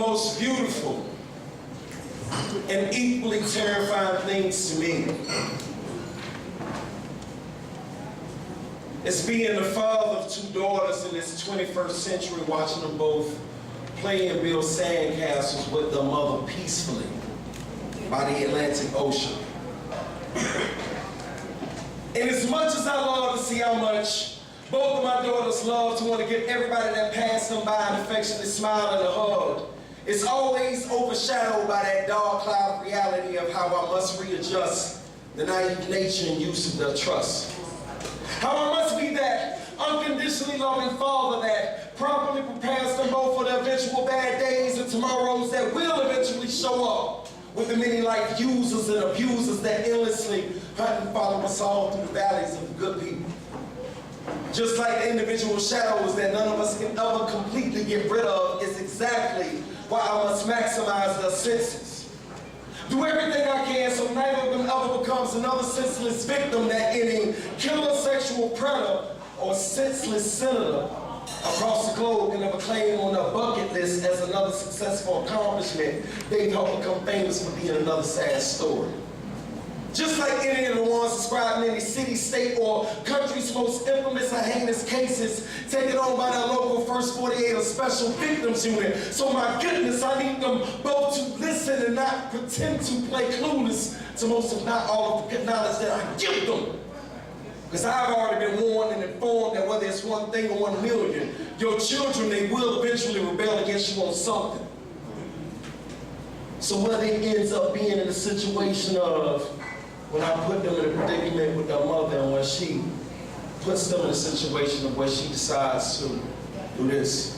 most beautiful and equally terrifying things to me is being the father of two daughters in this 21st century, watching them both play and build sandcastles with their mother peacefully by the Atlantic Ocean. And as much as I love to see how much both of my daughters love to want to give everybody that passed them by an affectionate smile and a hug, it's always overshadowed by that dark cloud of reality of how I must readjust the naive nature and use of their trust. How I must be that unconditionally loving father that properly prepares them both for the eventual bad days and tomorrows that will eventually show up with the many life users and abusers that endlessly hunt and follow us all through the valleys of the good people. Just like the individual shadows that none of us can ever completely get rid of is exactly why I must maximize their senses. Do everything I can so neither of them ever becomes another senseless victim that any killer sexual predator or senseless senator across the globe can ever claim on their bucket list as another successful accomplishment they've helped become famous for being another sad story. Just like any of the ones described in any city, state, or country's most infamous or heinous cases taken on by their local First 48 or Special Victims Unit. So my goodness, I need them both to listen and not pretend to play clueless to most, if not all, of the good knowledge that I give them. Because I've already been warned and informed that whether it's one thing or 1 million, your children, they will eventually rebel against you on something. So whether it ends up being in a situation of when I put them in a predicament with their mother and when she puts them in a situation of where she decides to do this.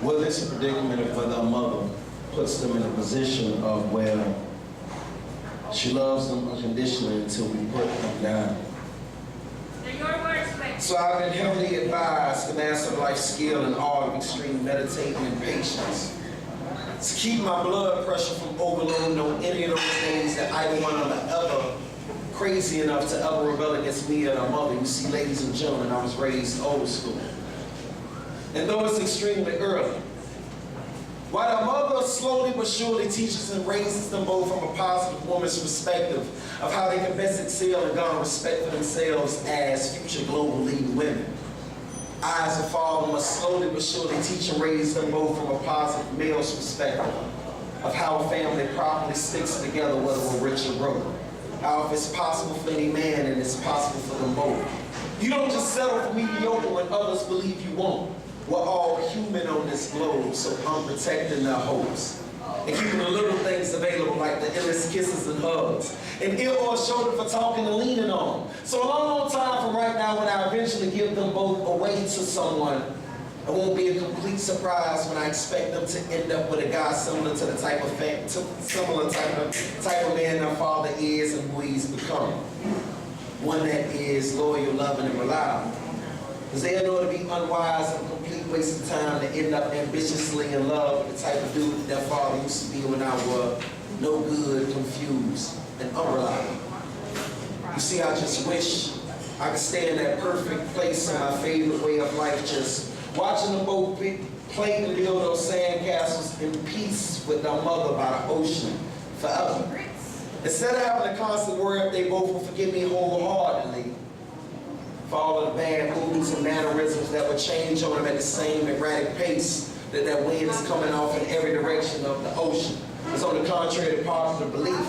Whether it's a predicament of where their mother puts them in a position of where she loves them unconditionally until we put them down. So I've been heavily advised to master the life skill and art of extreme meditating and patience, to keep my blood pressure from overloading on any of those things that either one of them ever crazy enough to ever rebel against me or their mother. You see, ladies and gentlemen, I was raised old school. And though it's extremely early, while their mother slowly but surely teaches and raises them both from a positive woman's perspective of how they can best excel and garner respect for themselves as future global leading women, I as a father must slowly but surely teach and raise them both from a positive male's perspective of how a family properly sticks together whether we're rich or broke. How if it's possible for any man and it's possible for them both. You don't just settle for mediocre when others believe you won't. We're all human on this globe, so I'm protecting their hopes and keeping the little things available like the endless kisses and hugs, an ear or a shoulder for talking and leaning on. So a long time from right now, when I eventually give them both away to someone, it won't be a complete surprise when I expect them to end up with a guy similar to the type of type of man their father is and who he's become. One that is loyal, loving, and reliable. Because they know to be unwise and a complete waste of time to end up ambitiously in love with the type of dude that their father used to be when I was no good, confused, and unreliable. You see, I just wish I could stay in that perfect place in my favorite way of life, just watching them both play and build those sandcastles in peace with their mother by the ocean forever. Instead of having a constant worry if they both will forgive me wholeheartedly for all of the bad moods and mannerisms that would change on them at the same erratic pace that wind is coming off in every direction of the ocean. It's on the contrary part of the belief.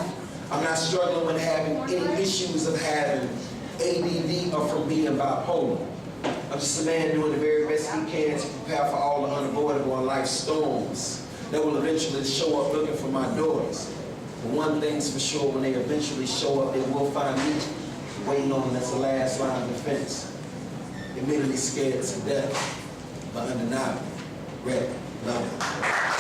I'm not struggling with having any issues of having ADD or from being bipolar. I'm just a man doing the very best he can to prepare for all the unavoidable life storms that will eventually show up looking for my daughters. But one thing's for sure, when they eventually show up, they will find me waiting on them as the last line of defense, admittedly scared to death, but undeniably ready, loving.